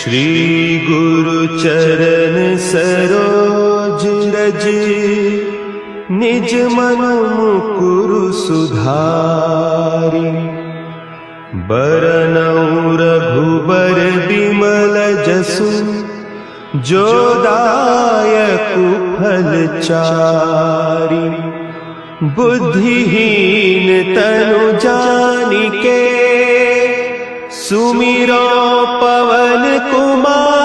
श्री गुरु चरण सरोज रज, निज मन मुकुरु सुधारि। बरनउँ रघुबर बिमल जसु, जो दायकु फल चारि। बुद्धिहीन तनु जानिके, सुमिरो पवन कुमार।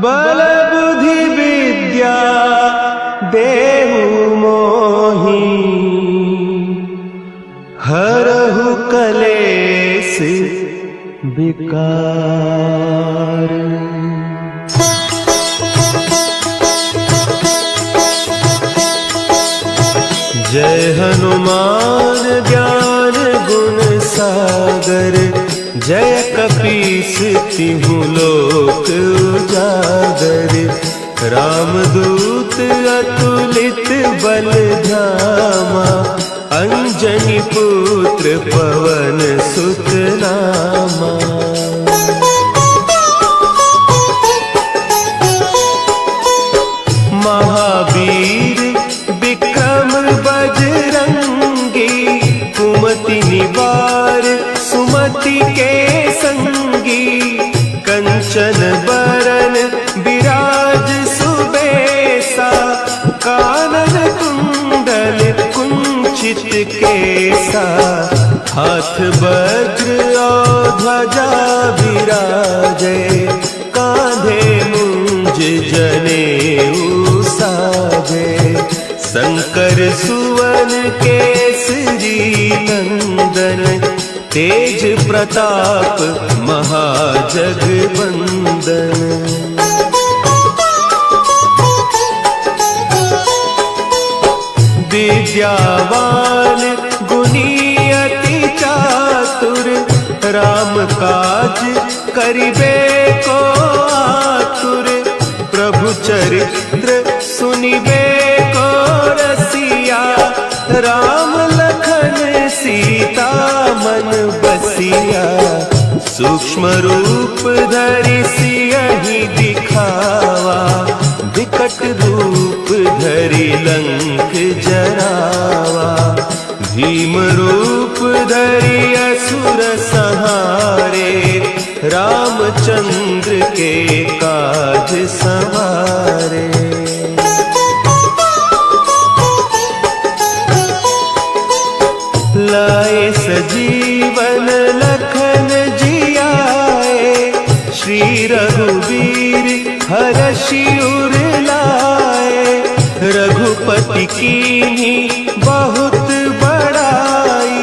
बल बुद्धि विद्या देहु मोहि, हरहु कलेस विकार। जय हनुमान ज्ञान गुण सागर, जय कपीस तिहु लोक उजागर। रामदूत अतुलित बल धामा, अंजनी पुत्र पवन सुत नामा। महावीर विक्रम बजरंगी, कुमति निवार सुमति के संगी। कंचन बरन विराज सुबेसा, कानन कुंडल कुंचित केसा। हाथ वज्र और ध्वजा विराजे, कांधे मुंज जनेऊ साजे। शंकर सुवन केसरी नंदन, तेज प्रताप महाजगवंदन। विद्यावान गुणी अति चातुर, राम काज करिबे को आतुर। प्रभु चरित्र सुनिबे को रसिया, राम लखन सीता मन बसिया। सूक्ष्म रूप धरि सियहि दिखावा, विकट रूप धरि लंक जरावा। भीम रूप धरि असुर संहारे, रामचंद्र के काज सवारे। लाए सजीवन लखन जियाए, श्री रघुवीर हरषि उर लाए। रघुपति कीन्ही बहुत बड़ाई,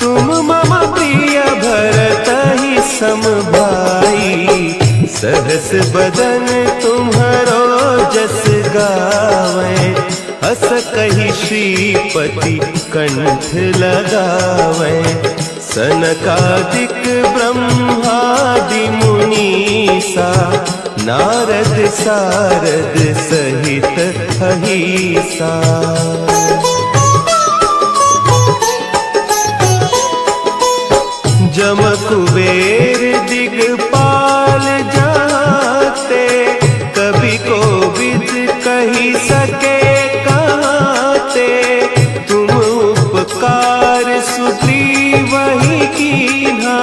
तुम मम प्रिय भरतहि सम भाई। सहस बदन तुम्हरो जस गावें, हस कहि श्रीपति कंठ लगावें। सनकादिक ब्रह्मादि मुनीसा, नारद सारद सहित अहीसा। जम कुबेर दिगपाल जाते, कवि कोविद कहि सके कहते। तुम उपकार सुग्रीवहि कीन्हा,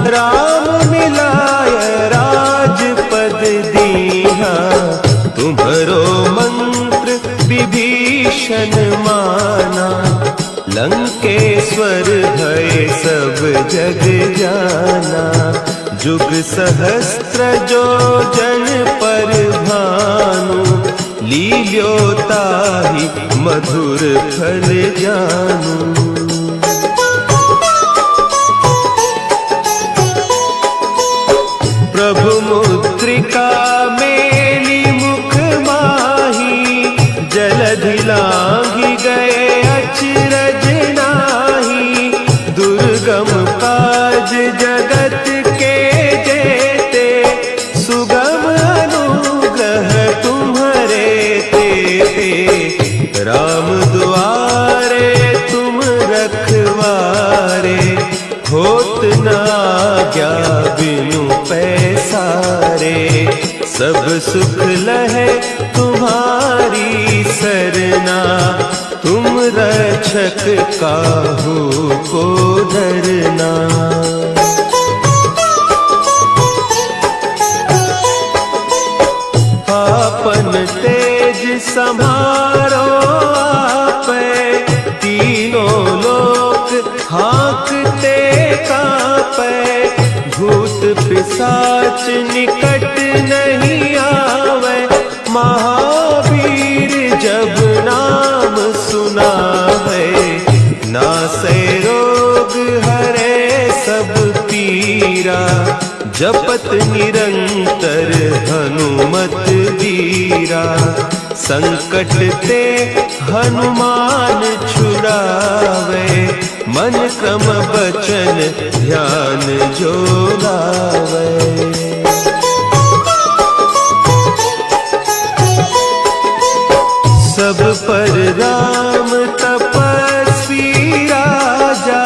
राम मिलाय राजपद दीन्हा। तुम्हरो मंत्र विभीषण माना, लंकेश्वर भय सब जग जाना। जुग सहस्त्र जो जन पर भानु, लील्योताहि मधुर फल जानू। प्रभु मुद्रिका मेली मुख माही, जलधि लांघि गए अचरज नाही। दुर्गम काज जगत के जेते, सुगम अनुग्रह तुम्हरे तेते। राम दुआरे तुम होत न आज्ञा बिनु पैसारे। सब सुख लहे तुम्हारी सरना, तुम रक्षक काहू को डरना। आपन तेज संभारो आपे, तीनों लोक हाँकते कांपे। भूत पिशाच निकट नहीं आवे, महावीर जब नाम सुनावे। नासै रोग हरे सब पीरा, जपत निरंतर हनुमत वीरा। संकट ते हनुमान छुड़ावे, मन क्रम बचन ध्यान जो लावे। सब पर राम तपस्वी राजा,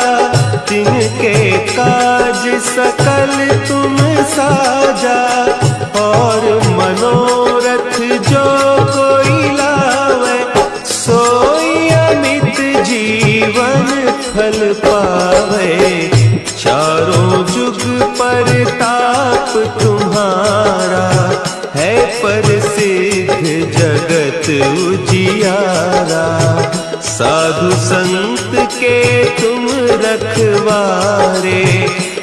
तिनके काज सकल तुम साजा। और मनोरथ जो कोई लावे, सोई अमित जीवन फल पावे। चारों जुग परताप तुम्हारा, है प्रसिद्ध जगत उजियारा। साधु संत के तुम रखवारे,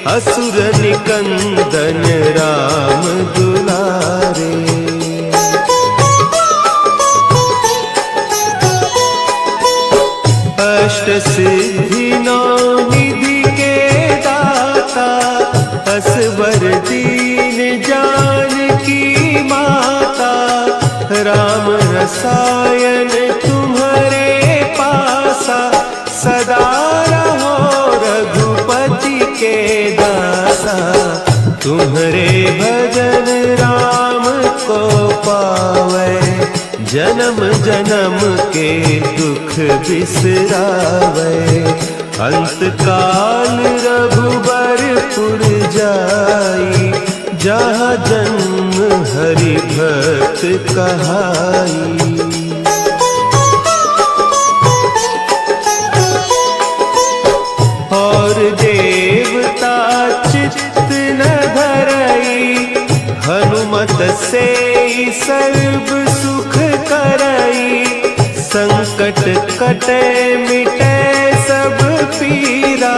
असुर निकंदन राम दुलारे। अष्ट सिद्धि नौ निधि के दाता, असवर दीन जानकी माता। राम रसायन तुम्हारे पासा, सदा रहो रघुपति के दासा। तुम्हारे भजन राम को पावे, जन्म जन्म के दुख बिसरावे। अंत काल रघुबरपुर जाई, जहाँ जन्म हरि भक्त कहाई। और देवता चित्त न धरई, हनुमत से सर्व सुख करई। संकट कटे मिटे सब पीरा,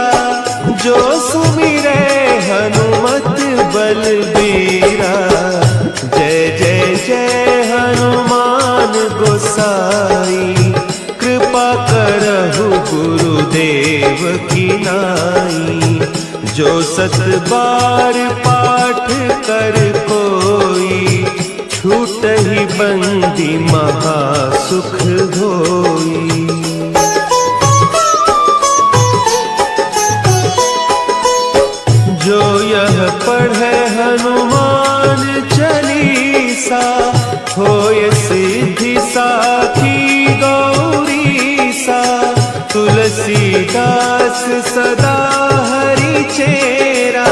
जो सुमिरे हनुमत बलबीरा। जय जय जय हनुमान गोसाई, कृपा करहु गुरुदेव की नाई। जो सत बार पाठ कर कोई, छूट ही बंदी महा सुख होई। जो यह पढ़े हनुमान चालीसा, होय सिद्धि साखी गौरीसा। तुलसीदास सदा हरि चेरा,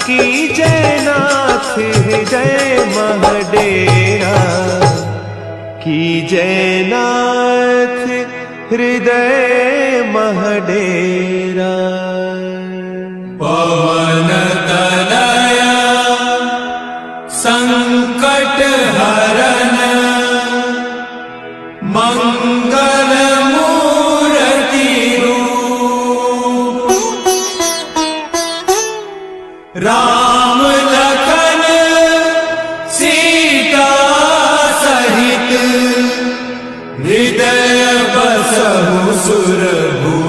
की जयनाथ हृदय महडेरा। की जयनाथ हृदय महडेरा। पवन तनया संकट हरन, मंगल मूर्ति रूप। राम लखन सीता सहित, हृदय बसहु सुरभूप।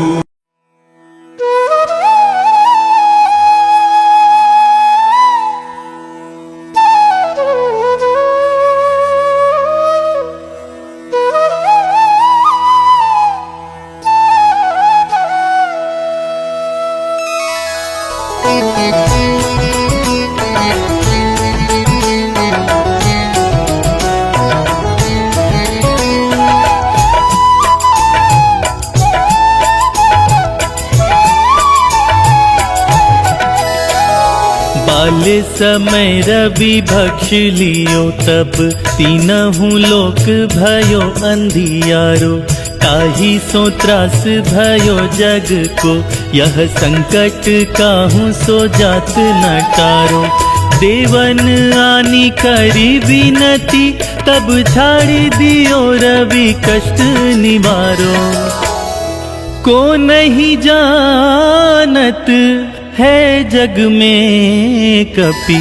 बाल समय रवि भक्ष लियो तब तीनहु लोक भयो अंधियारो। ताहि सो त्रास भयो जग को यह संकट काहू सो जात न टारो। देवन आनी करी विनती तब छाड़ी दियो रवि कष्ट निवारो। को नहीं जानत है जग में कपि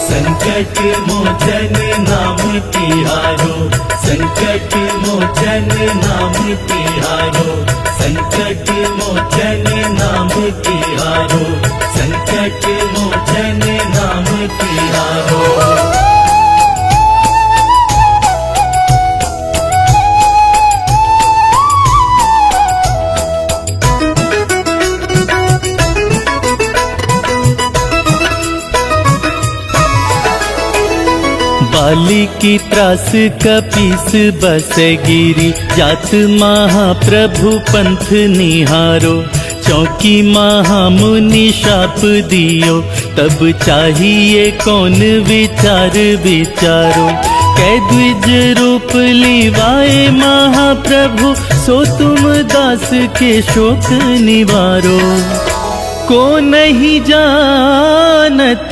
संकट मोचन नाम तिहारो। संकट मोचन नाम तिहारो। संकट मोचन नाम तिहारो। संकट मोचन नाम तिहारो। बाली की त्रास कपीस बस गिरी जात महाप्रभु पंथ निहारो। चौकी महामुनि शाप दियो तब चाहिए कौन विचार विचारो। कै द्विज रूप लिवाए महाप्रभु सो तुम दास के शोक निवारो। को नहीं जानत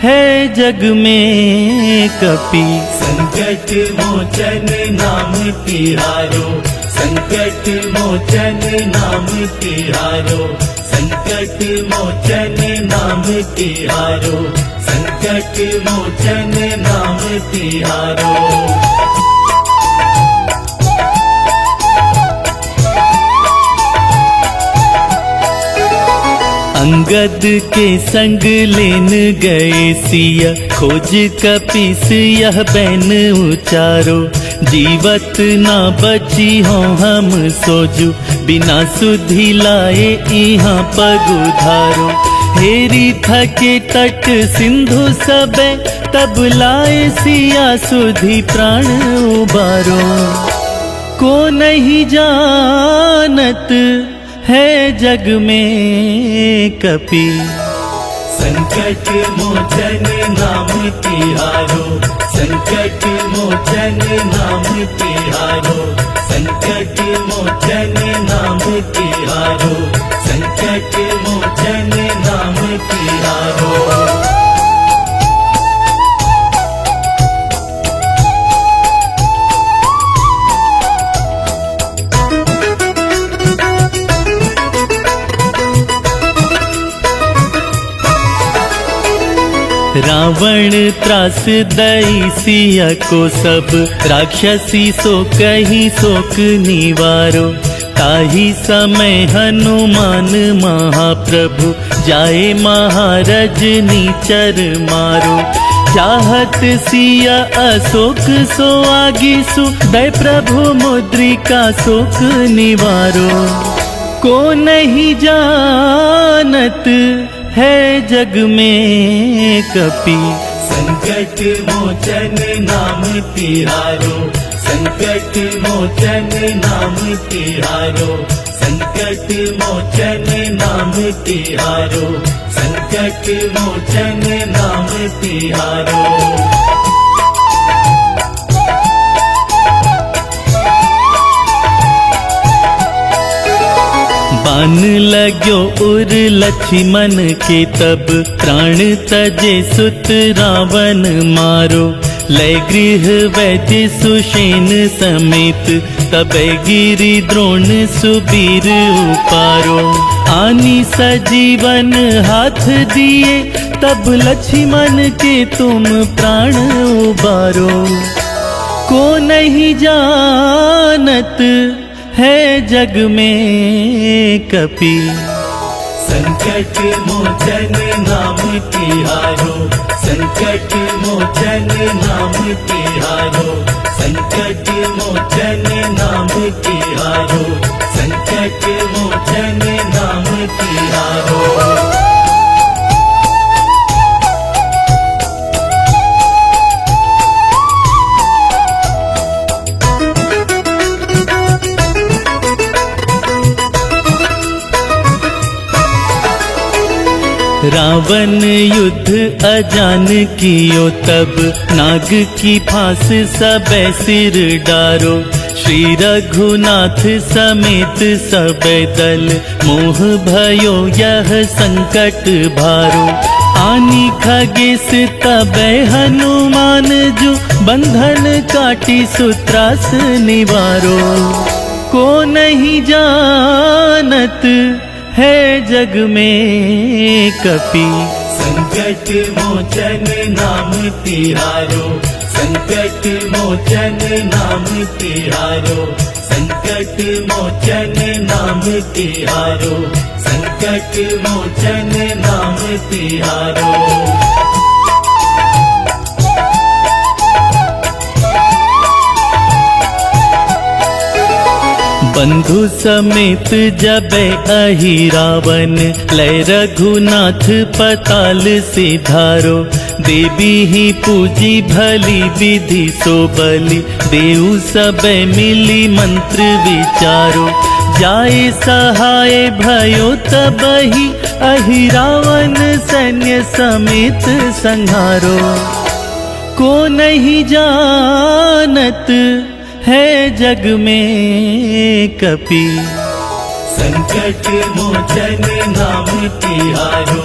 है जग में कपि संकट मोचन नाम तिहारो। संकट मोचन नाम तिहारो। संकट मोचन नाम तिहारो। संकट मोचन नाम तिहारो। अंगद के संग लेन गए सिया खोज कपीस यह बैन उचारो। जीवत ना बची हो हम सोजू बिना सुधि लाए यहाँ पग उधारो। हेरी थके तट सिंधु सबे तब लाए सिया सुधि प्राण उबारो। को नहीं जानत है जग में कपि संकट मोचन नाम तिहारो। संकट मोचन नाम तिहारो। संकट मोचन नाम तिहारो। संकट मोचन नाम तिहारो। रावण त्रास दई सिया को सब राक्षसी सो कही शोक निवारो। ताही समय हनुमान महाप्रभु जाए महाराज नीचर मारो। चाहत सिया अशोक सो आगिसु दय प्रभु मुद्रिका शोक निवारो। को नहीं जानत है जग में कपि संकट मोचन नाम तिहारो। संकट मोचन नाम तिहारो। संकट मोचन नाम तिहारो। संकट मोचन नाम तिहारो। बान लाग्यो उर लक्ष्मण के तब प्राण तजे सुत रावण मारो। लय गृह वैद्य सुषेण समेत तबै गिरि द्रोण सुबीर उपारो। आनी सजीवन हाथ दिए तब लक्ष्मण के तुम प्राण उबारो। को नहीं जानत है जग में कपि संकट मोचन नाम तिहारो। संकट मोचन नाम तिहारो। संकट मोचन नाम तिहारो। संकट मोचन नाम तिहारो। रावण युद्ध अजान कियो तब, नाग की फांस सबे सिर डारो। श्री रघुनाथ समेत सबे दल, मोह भयो यह संकट भारो। आनी खगेश तबे हनुमान जो, बंधन काटी सूत्रास निवारो। को नहीं जानत है जग में कपि, संकट मोचन नाम तिहारो। संकट मोचन नाम तिहारो, संकट मोचन नाम तिहारो, संकट मोचन नाम तिहारो। बंधु समेत जबै अहि रावण, लय रघुनाथ पताल सिधारो। देवी ही पूजी भली विधि सो बलि, देऊ सबे मिली मंत्र विचारो। जाए सहाय भयो तबहि, अहि रावण सैन्य समेत संहारो। को नहीं जानत है जग में कपि, संकट मोचन नाम तिहारो।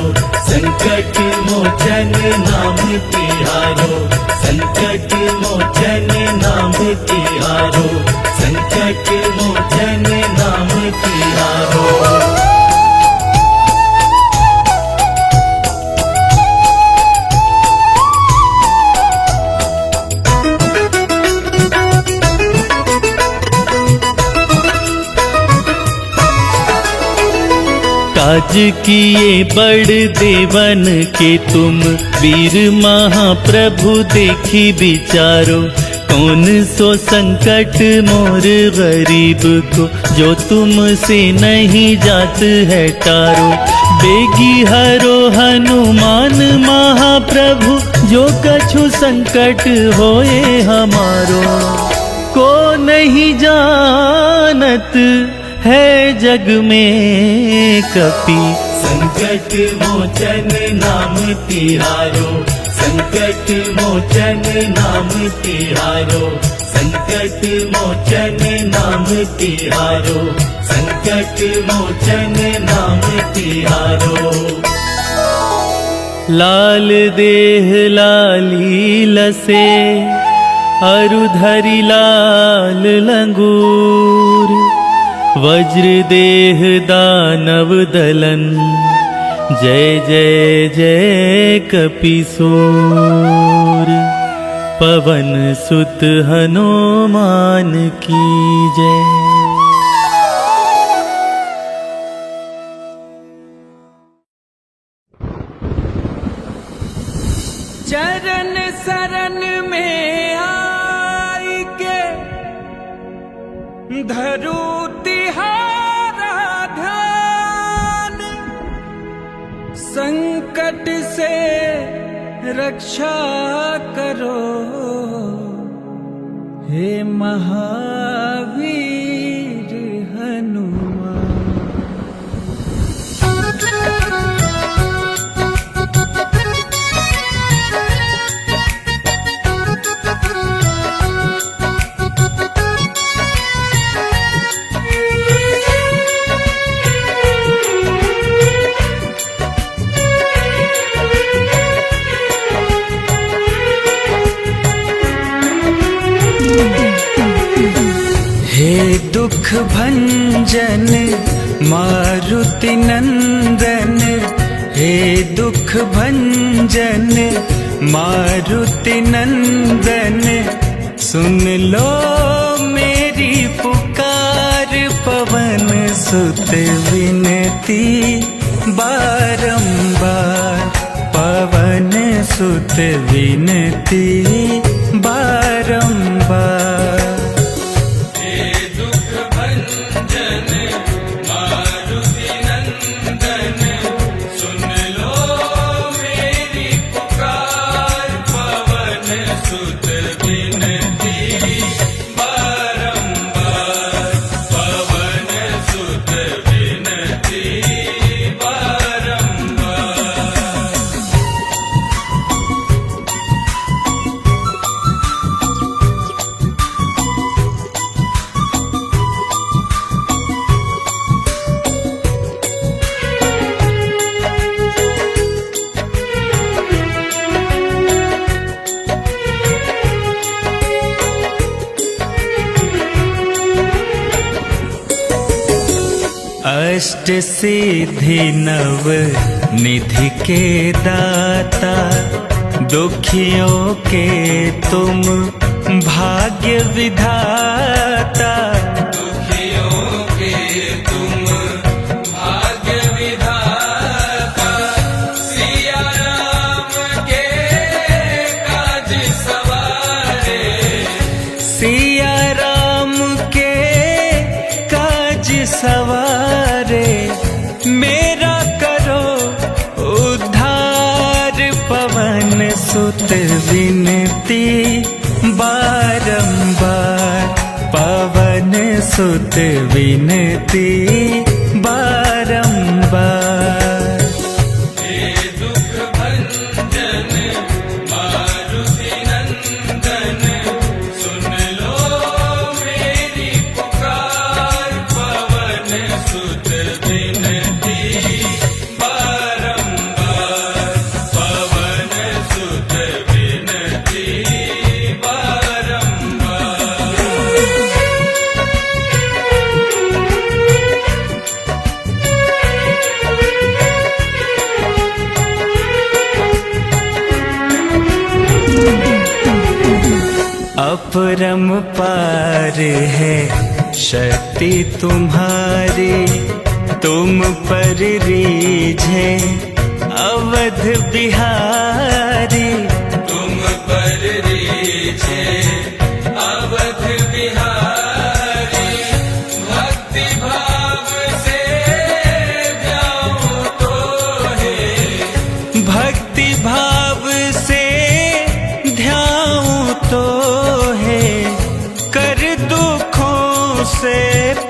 संकट मोचन नाम तिहारो, संकट मोचन नाम तिहारो, संकट मोचन नाम तिहारो। काज किए बड़ देवन के तुम, वीर महाप्रभु देखी विचारो। कौन सो संकट मोर गरीब को, जो तुमसे नहीं जात है टारो। बेगी हरो हनुमान महाप्रभु, जो कछु संकट होए हमारो। को नहीं जानत है जग में कपि, संकट मोचन नाम तिहारो। संकट मोचन नाम तिहारो, संकट मोचन नाम तिहारो, संकट मोचन नाम तिहारो। लाल देह लाली लसे, अरुधरि लाल लंगूर। वज्र देह दानव दलन, जय जय जय कपिसूर। पवन सुत हनुमान की जय। चरण शरण में आई के, धरू तिहारा ध्यान। संकट से रक्षा करो, हे महावीर हनुमान। हे दुख भंजन मारुति नंदन, हे दुख भंजन मारुति नंदन। सुन लो मेरी पुकार, पवन सुत विनती बारंबार। पवन सुत विनती बारंबार। अष्ट सिद्धि नव निधि के दाता, दुखियों के तुम भाग्य विधाता। दुखियों के तुम भाग्य विधाता, सिया राम के काज सवारे। सिया राम के काज सवारे, मेरा करो उद्धार। पवन सुत विनती बारंबार, पवन सुत विनती बारंबार। हे दुख भंजन मारुति नंदन, सुन लो मेरी पुकार। पवन सुत विनती बारंबार, पवन सुत विनती अपरंपार है शक्ति तुम्हारी, तुम पर रीझे अवध बिहारी। तुम पर रीझे अवध बिहारी, भक्ति भाव से ध्याऊं तो है। भक्ति भाव से ध्याऊं तो है, कर दुखों से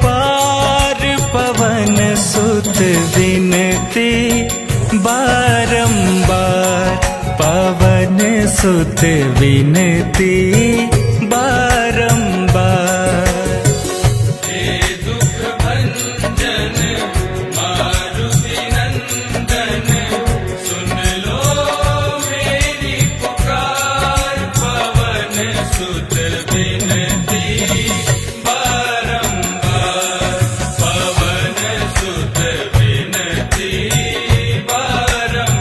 पार। पवन सुत विनती बारंबार, पवन सुत विनती बारंबार। हे दुख भंजन मारुति नंदन, सुन लो मेरी पुकार। पवन सुत विनती बारंबार, पवन सुत विनती बारंबार।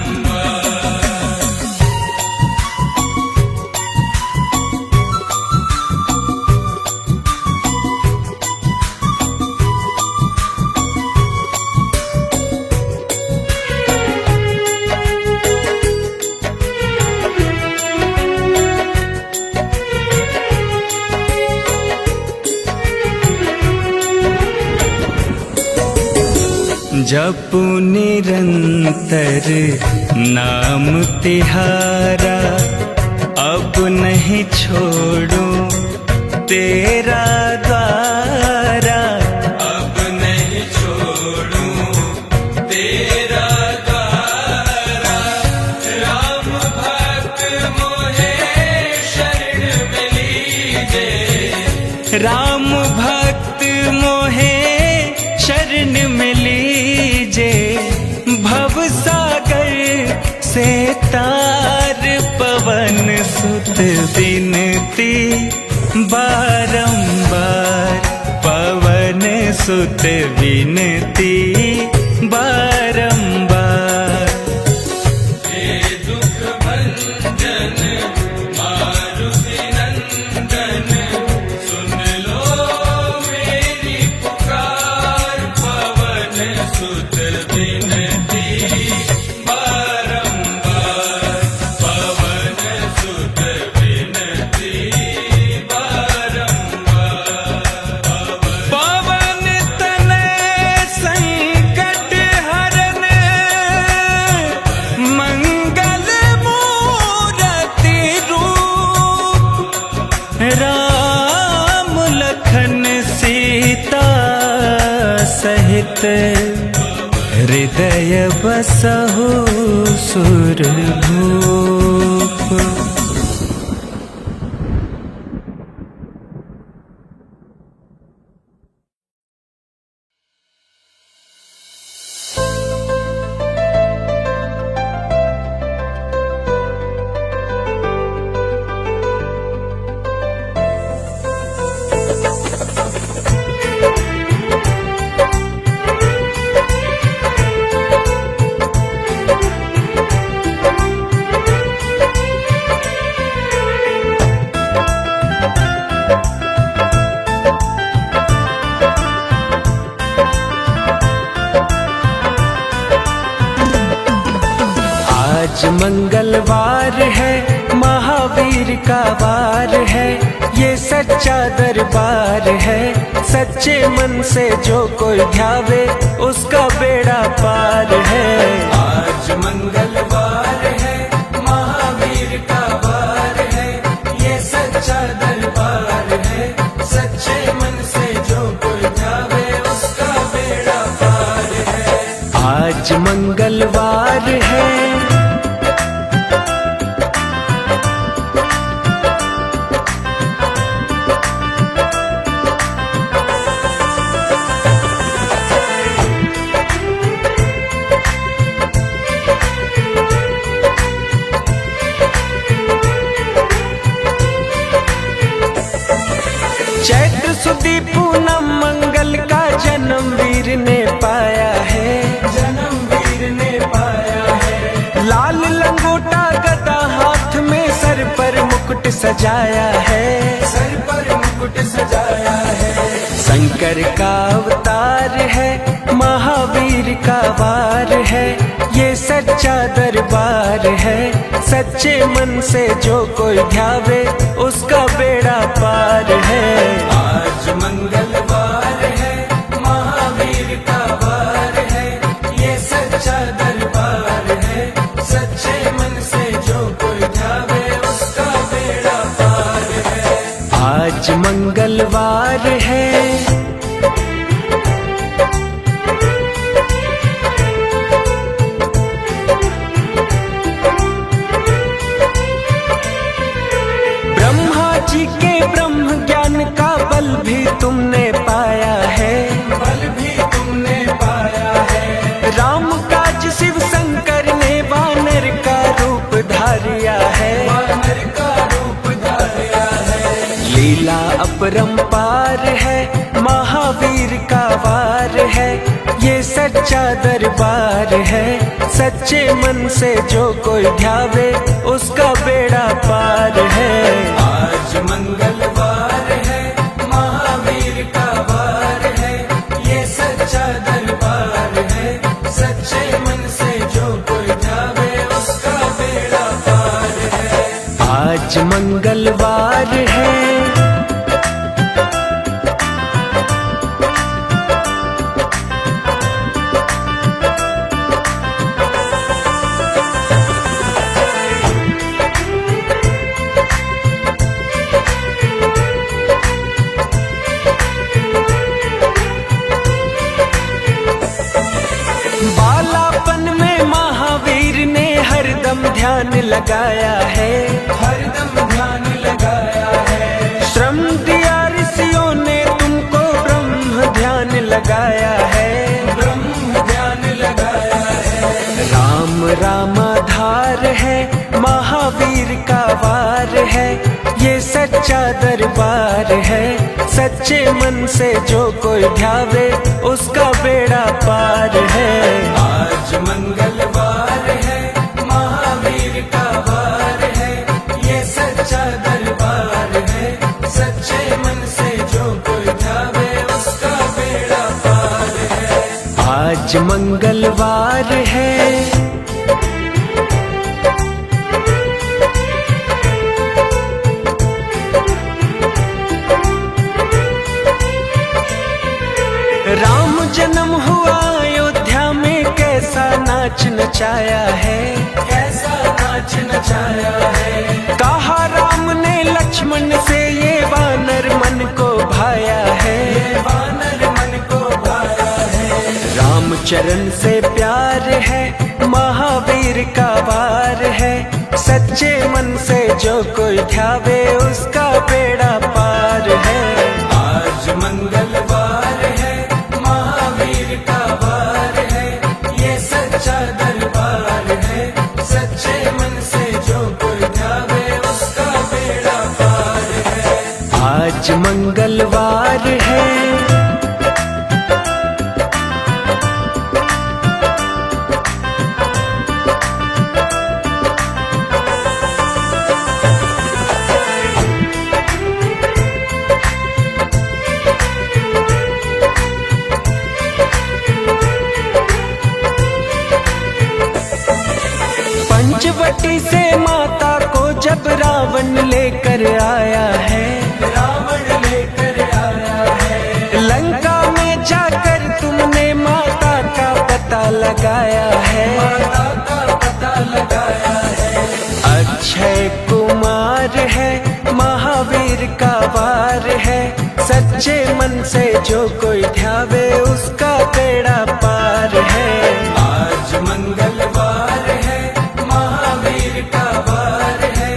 जपु निरंतर नाम तिहारा, अब नहीं छोड़ो तेरा द्वारा। अब नहीं छोड़ो तेरा द्वारा, राम भक्त मोहे शरण में लीजे। राम भक्त मोहे शरण में लीजे, भव सागर से तार। पवन सुत विनती बारंबार, पवन सुत विनती बारंबार। हे दुख भंजन मारुति नंदन, सुन लो मेरी पुकार। पवन सुत विनती बारंबार, पवन सुत विनती बारंबार। पवन तनय संकट हरन, मंगल मूरति रूप। राम लखन सीता सहित, हृदय बसहु सुरभूप। आज मंगलवार है, महावीर का वार है, ये सच्चा दरबार है। सच्चे मन से जो कोई ध्यावे उसका बेड़ा पार है। आज मंगलवार है, महावीर का वार है, ये सच्चा दरबार है। सच्चे मन से जो कोई ध्यावे उसका बेड़ा पार है। आज मंगलवार है। चैत्र सुदी पूनम मंगल का जन्म वीर ने पाया है, जन्म वीर ने पाया है। लाल लंगोटा गदा हाथ में, सर पर मुकुट सजाया है, सर पर मुकुट सजाया है। शंकर का अवतार है, महावीर का वार है, ये सच्चा दरबार है। सच्चे मन से जो कोई ध्यावे उसका बेड़ा पार है। आज मंगलवार है, महावीर का वार है, ये सच्चा दरबार है। सच्चे मन से जो कोई ध्यावे उसका बेड़ा पार है। आज मंगलवार है। जी के ब्रह्म ज्ञान का बल भी तुमने पाया है, बल भी तुमने पाया है। राम काज शिव शंकर ने वानर का रूप धारिया है, वानर का रूप धारिया है। लीला अपरंपार है, महावीर का वार है, ये सच्चा दरबार है। सच्चे मन से जो कोई ध्यावे उसका बेड़ा पार है। आज मंगलवार है, महावीर का वार है, ये सच्चा दरबार है। सच्चे मन से जो कोई ध्यावे उसका बेड़ा पार है। आज मंगलवार है। बालापन में महावीर ने हरदम ध्यान लगाया है, हरदम ध्यान लगाया है। श्रम दिया ऋषियों ने तुमको, ब्रह्म ध्यान लगाया है, ब्रह्म ध्यान लगाया है। राम रामाधार है, महावीर का वार है, ये सच्चा दरबार है। सच्चे मन से जो कोई ध्यावे उसका बेड़ा पार है। आज मंगलवार है, महावीर का वार है, ये सच्चा दरबार है। सच्चे मन से जो कोई ध्यावे उसका बेड़ा पार है। आज मंगलवार है। राम जन्म हुआ अयोध्या में, कैसा नाच नचाया है, कैसा नाच नचाया है। कहा राम ने लक्ष्मण से, ये वानर मन को भाया है, ये वानर मन को भाया है। रामचरण से प्यार है, महावीर का वार है, सच्चे मन से जो कोई ध्यावे उसका बेड़ा पार है। आज मंगलवार है, महावीर का वार है, ये सच्चा दरबार है। सच्चे मन से जो कोई ध्यावे उसका बेड़ा पार है। आज मंगलवार है। पंचवटी से माता को जब रावण लेकर आया है, रावण लेकर आया है। लंका में जाकर तुमने माता का पता लगाया है, माता का पता लगाया है। अक्षय कुमार है, महावीर का वार है, सच्चे मन से जो कोई ध्यावे उसका बेड़ा पार है। आज मंगलवार है, महावीर का वार है,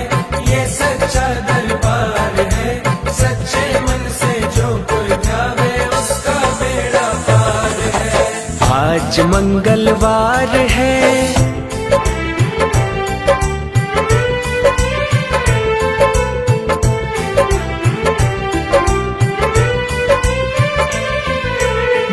ये सच्चा दरबार है, सच्चे मन से जो कोई ध्यावे उसका बेड़ा पार है। आज मंगलवार है,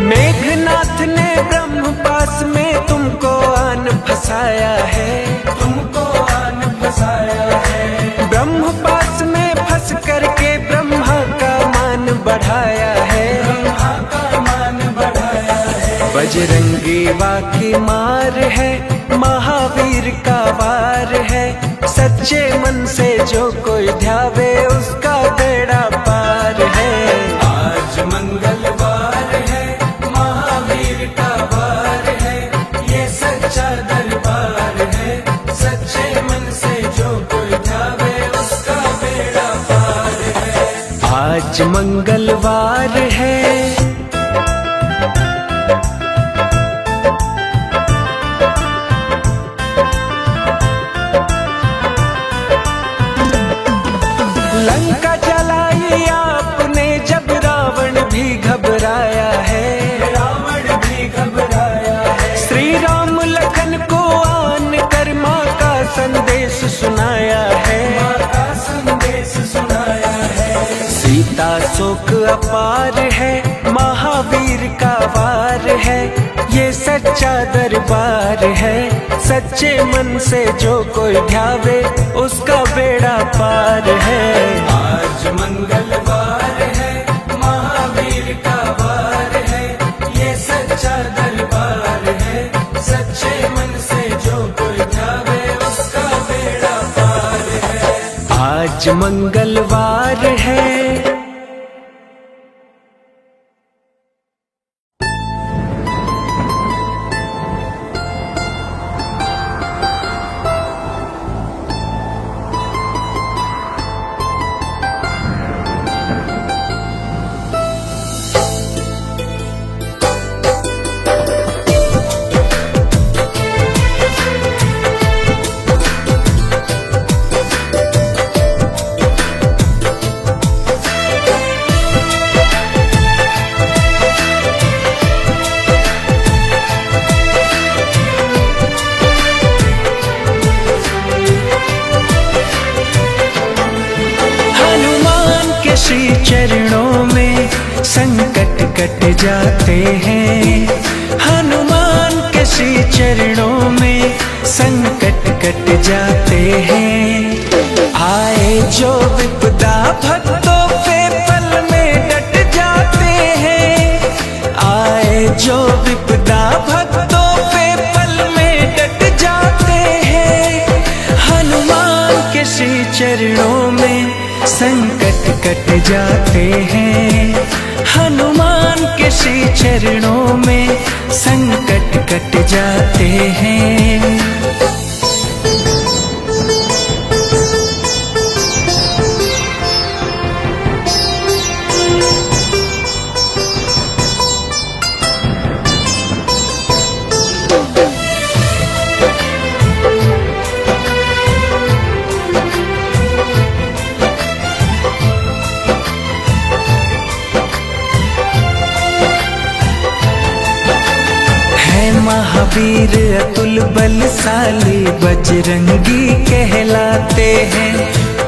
मेघनाथ ने ब्रह्म पास में तुमको आन फसाया है, तुमको आन फसाया है। ब्रह्म पास में फंस करके ब्रह्मा का मान बढ़ाया है, ब्रह्मा का मान बढ़ाया है। बजरंगी बाकी मार है, महावीर का वार है, सच्चे मन से जो कोई ध्यावे उसका बेड़ा पार है। आज मंगलवार है, महावीर का वार है, ये सच्चा दरबार है, सच्चे मन से जो कोई ध्यावे उसका बेड़ा पार है। आज मंगलवार है, लंका जलाई आपने जब रावण भी घबराया है, रावण भी घबराया है। श्री राम लखन को आन कर माँ का संदेश सुनाया है, माँ का संदेश सुनाया है। सीता शोक अपार है, महावीर का वार है, ये सच्चा दरबार है, सच्चे मन से जो कोई ध्यावे उसका बेड़ा पार है। आज मंगलवार है, महावीर का वार है, ये सच्चा दरबार है, सच्चे मन से जो कोई ध्यावे उसका बेड़ा पार है। आज मंगलवार है, श्री चरणों में संकट कट जाते हैं, हनुमान के श्री चरणों में संकट कट जाते हैं। आए जो विपदा भक्तों पे पल में डट जाते हैं, आए जो विपदा भक्तों पे पल में डट जाते हैं। हनुमान के श्री चरणों में संकट कट जाते हैं, हनुमान के श्री चरणों में संकट कट जाते हैं। महावीर अतुल बलशाली बजरंगी कहलाते हैं,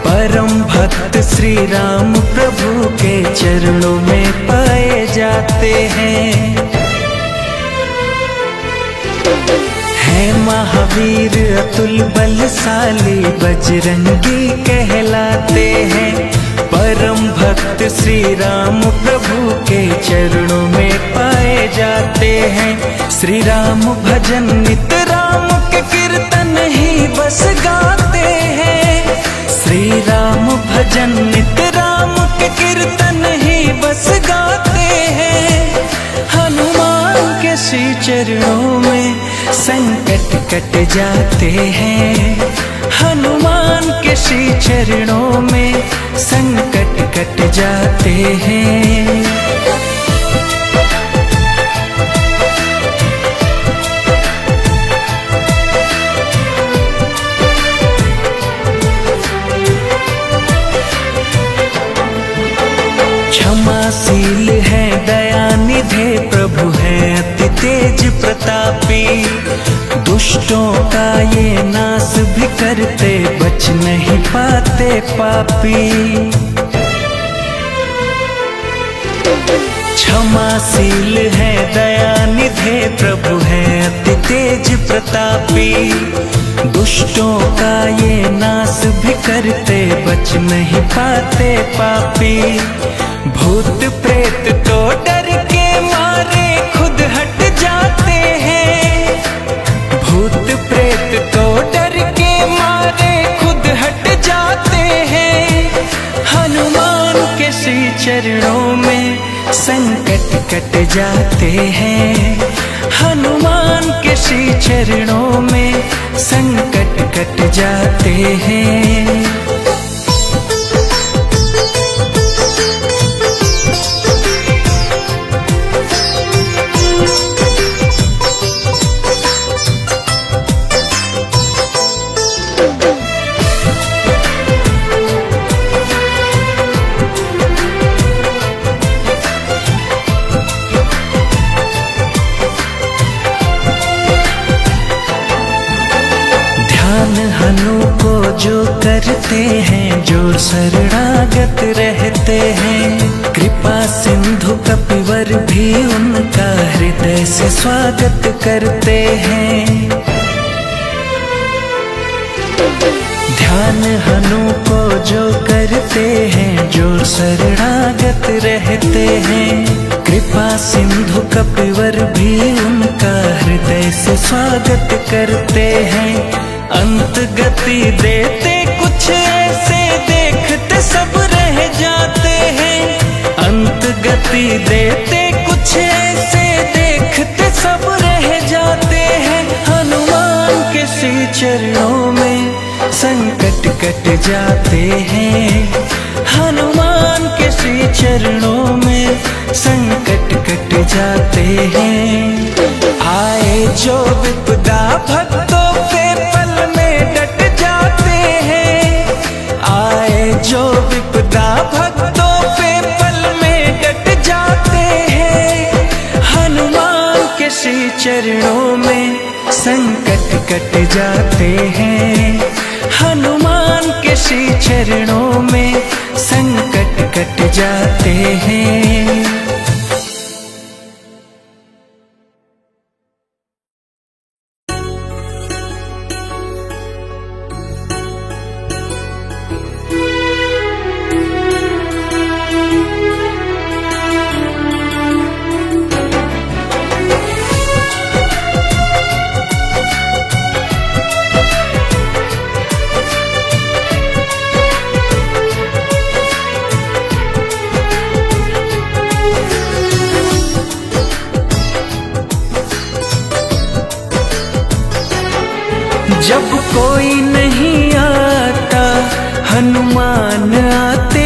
परम भक्त श्री राम प्रभु के चरणों में पाए जाते हैं। है महावीर अतुल बलशाली बजरंगी कहलाते हैं, परम भक्त श्री राम प्रभु के चरणों में पाए जाते हैं। श्री राम भजन नित राम के कीर्तन ही बस गाते हैं। श्री राम भजन नित राम के कीर्तन ही बस गाते हैं। हनुमान के श्री चरणों में संकट कट जाते हैं। हनुमान के श्री चरणों में संकट कट जाते हैं। क्षमाशील है दयानिधे प्रभु है अति तेज प्रतापी। दुष्टों का ये नाश भी करते बच नहीं पाते पापी। क्षमाशील है दयानिधे प्रभु है अति तेज प्रतापी। दुष्टों का ये नाश भी करते बच नहीं पाते पापी। भूत प्रेत तो डर के मारे खुद हट जाते हैं। भूत प्रेत तो डर के मारे खुद हट जाते हैं। हनुमान के श्री चरणों में संकट कट जाते हैं। हनुमान के श्री चरणों में संकट कट जाते हैं। हनु को जो करते हैं जो शरणागत रहते हैं। कृपा सिंधु कपिवर भी उनका हृदय से स्वागत करते हैं। ध्यान हनु को जो करते हैं जो शरणागत रहते हैं। कृपा सिंधु कपिवर भी उनका हृदय से स्वागत करते हैं। अंत गति देते कुछ ऐसे देखते सब रह जाते हैं। अंत गति देते कुछ ऐसे देखते सब रह जाते हैं। हनुमान के श्री चरणों में संकट कट जाते हैं। हनुमान के श्री चरणों में संकट कट जाते हैं। आए जो विपदा भक्तों पे पल में डट जाते हैं। आए जो विपदा भक्तों पे पल में डट जाते हैं। हनुमान के श्री चरणों में संकट कट जाते हैं। हनुमान के श्री चरणों में संकट कट जाते हैं। जब कोई नहीं आता हनुमान आते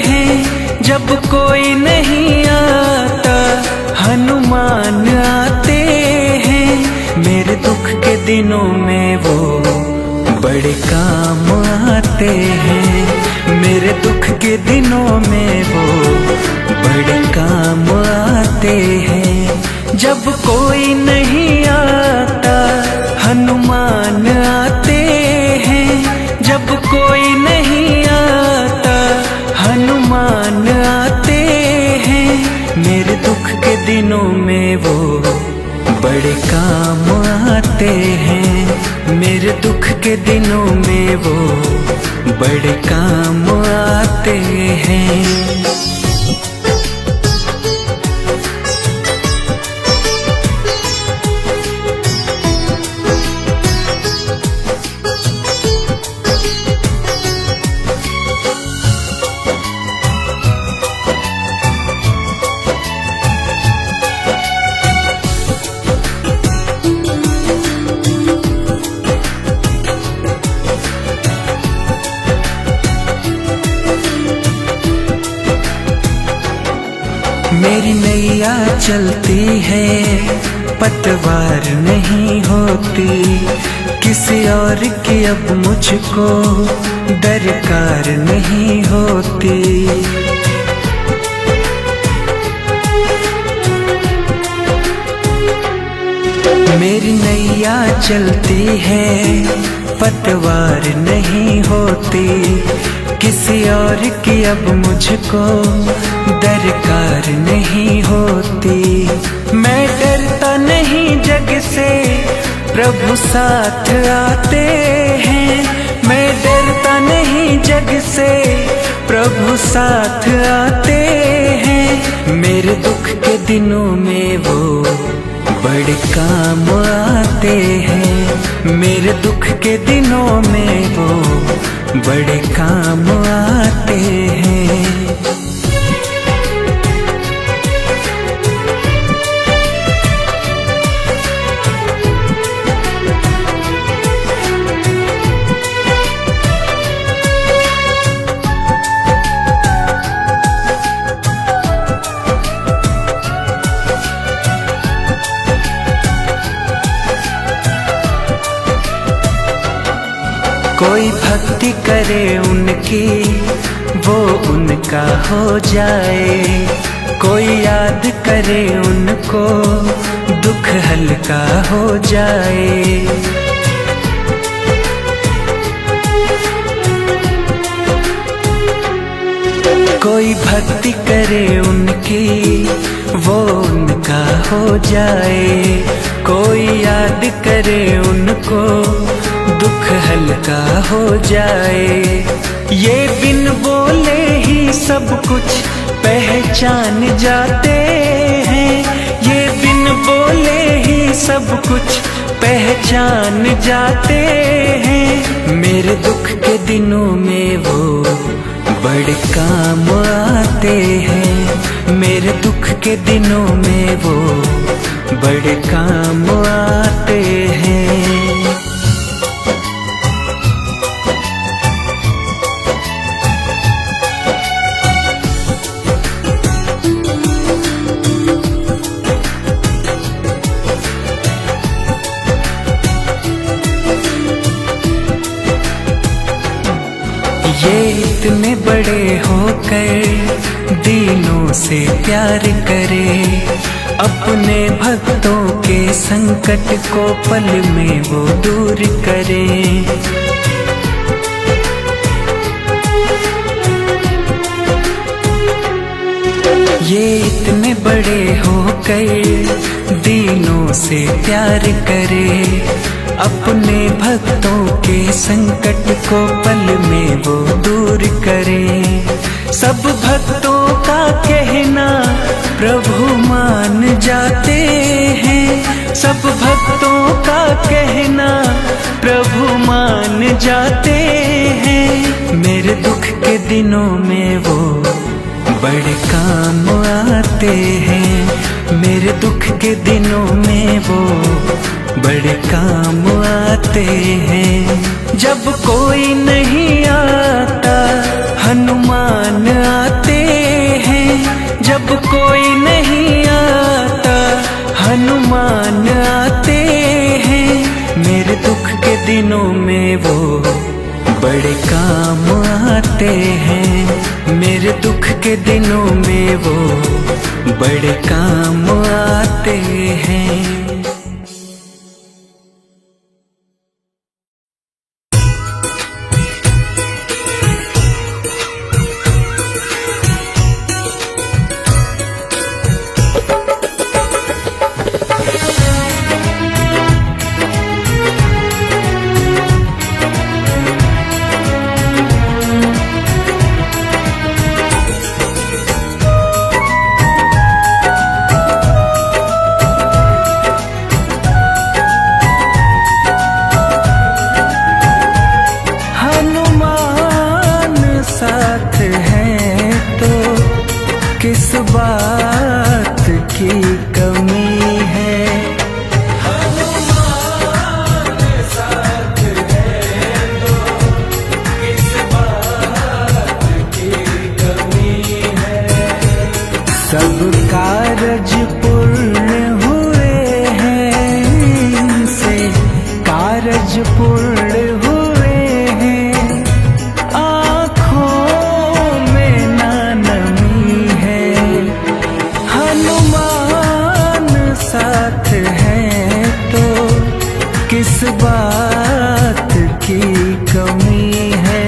हैं। जब कोई नहीं आता हनुमान आते हैं। मेरे दुख के दिनों में वो बड़े काम आते हैं। मेरे दुख के दिनों में वो बड़े काम आते हैं। जब कोई नहीं आता हनुमान आते हैं। जब कोई नहीं आता हनुमान आते हैं। मेरे दुख के दिनों में वो बड़े काम आते हैं। मेरे दुख के दिनों में वो बड़े काम आते हैं। मेरी नैया चलती है पतवार नहीं होती, किसी और की अब मुझको दरकार नहीं होती। मेरी नैया चलती है पतवार नहीं होती, किसी और की अब मुझको दरकार नहीं होती। मैं डरता नहीं जग से, प्रभु साथ आते हैं। मैं डरता नहीं जग से, प्रभु साथ आते हैं। मेरे दुख के दिनों में वो बड़े काम आते हैं। मेरे दुख के दिनों में वो बड़े काम आते हैं। कोई भक्ति करे उनकी, वो उनका हो जाए। कोई याद करे उनको, दुख हल्का हो जाए। कोई भक्ति करे उनकी, वो उनका हो जाए। कोई याद करे उनको, दुख हल्का हो जाए। ये बिन बोले ही सब कुछ पहचान जाते हैं। ये बिन बोले ही सब कुछ पहचान जाते हैं। मेरे दुख के दिनों में वो बड़े काम आते हैं। मेरे दुख के दिनों में वो बड़े काम आते हैं। ये इतने बड़े होकर दीनों से प्यार करे, अपने भक्तों के संकट को पल में वो दूर करे। ये इतने बड़े होकर दीनों से प्यार करे, अपने भक्तों के संकट को पल में वो दूर करे। सब भक्तों का कहना प्रभु मान जाते हैं। सब भक्तों का कहना प्रभु मान जाते हैं। मेरे दुख के दिनों में वो बड़े काम आते हैं। मेरे दुख के दिनों में वो बड़े काम आते हैं। जब कोई नहीं आता हनुमान आते हैं। जब कोई नहीं आता हनुमान आते हैं। मेरे दुख के दिनों में वो बड़े काम आते हैं। मेरे दुख के दिनों में वो बड़े काम आते हैं। कारज पूर्ण हुए हैं, इनसे कारज पूर्ण हुए हैं। आँखों में ना नमी है, हनुमान साथ हैं तो किस बात की कमी है।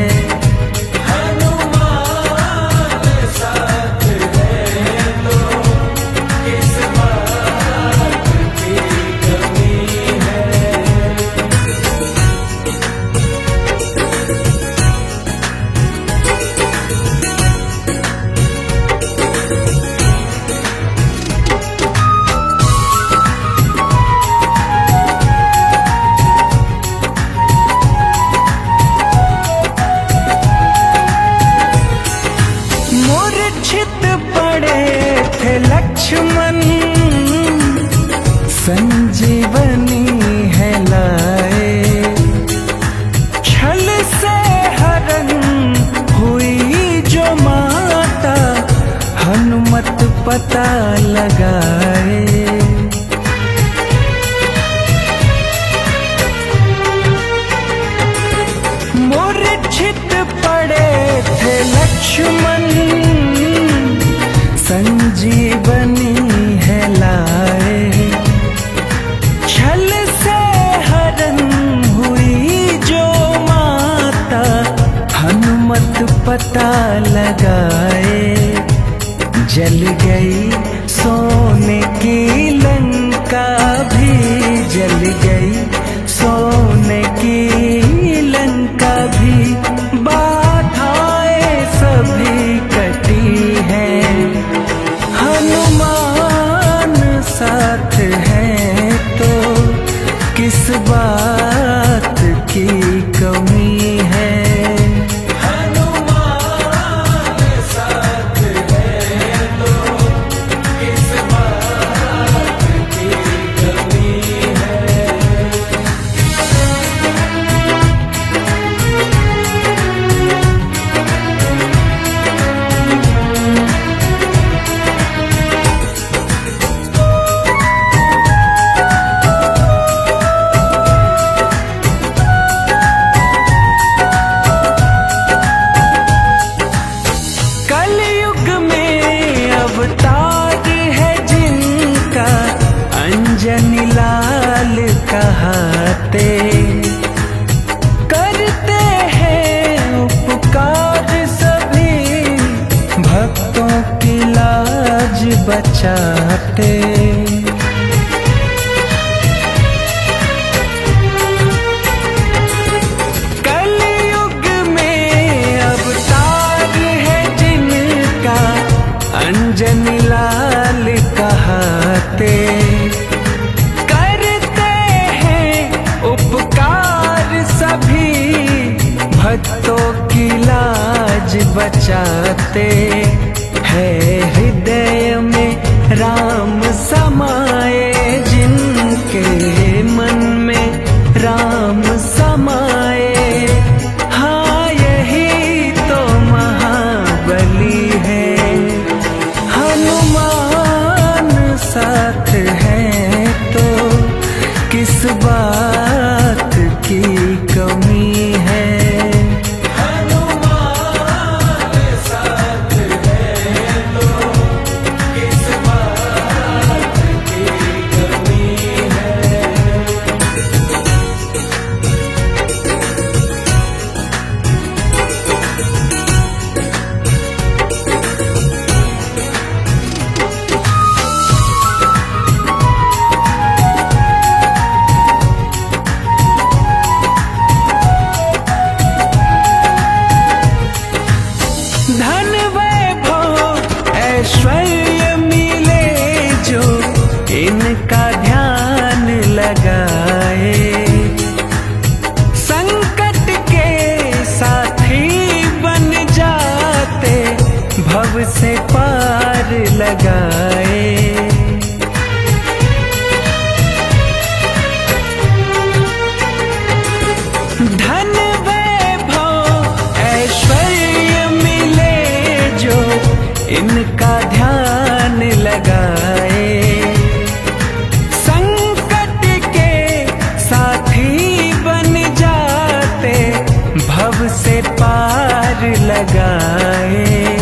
मूर्छित पड़े थे लक्ष्मण, संजीवनी है लाए। छल से हरण हुई जो माता, हनुमत पता लगाए। मूर्छित पड़े थे लक्ष्मण, संजीवनी है लाए। छल से हरण हुई जो माता, हनुमत पता लगाए। जल गई सोने की लंका भी, जल गई सोने की लंका भी। बाधाएं सभी कटी हैं, हनुमान साथ हैं तो किस बात की कमी है। हनुमान साथ हैं तो किस बात की कमी है। कलयुग में अवतार है जिनका, अंजनी लाल कहाते। करते हैं उपकार सभी, भक्तों की लाज बचाते। कलयुग में अवतार है जिनका, अंजनी लाल कहाते। करते हैं उपकार सभी, भक्तों की लाज बचाते। है हृदय में राम समाए, जिनके मन में राम समाए। हाँ यही तो महाबली है, हनुमान साथ हैं तो किस बात की कमी है। धन वैभव ऐश्वर्य मिले जो इनका ध्यान लगाए। संकट के साथी बन जाते, भव से पार लगाए। धन वैभव ऐश्वर्य मिले जो इनका ध्यान लगाए। लगाए,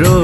रो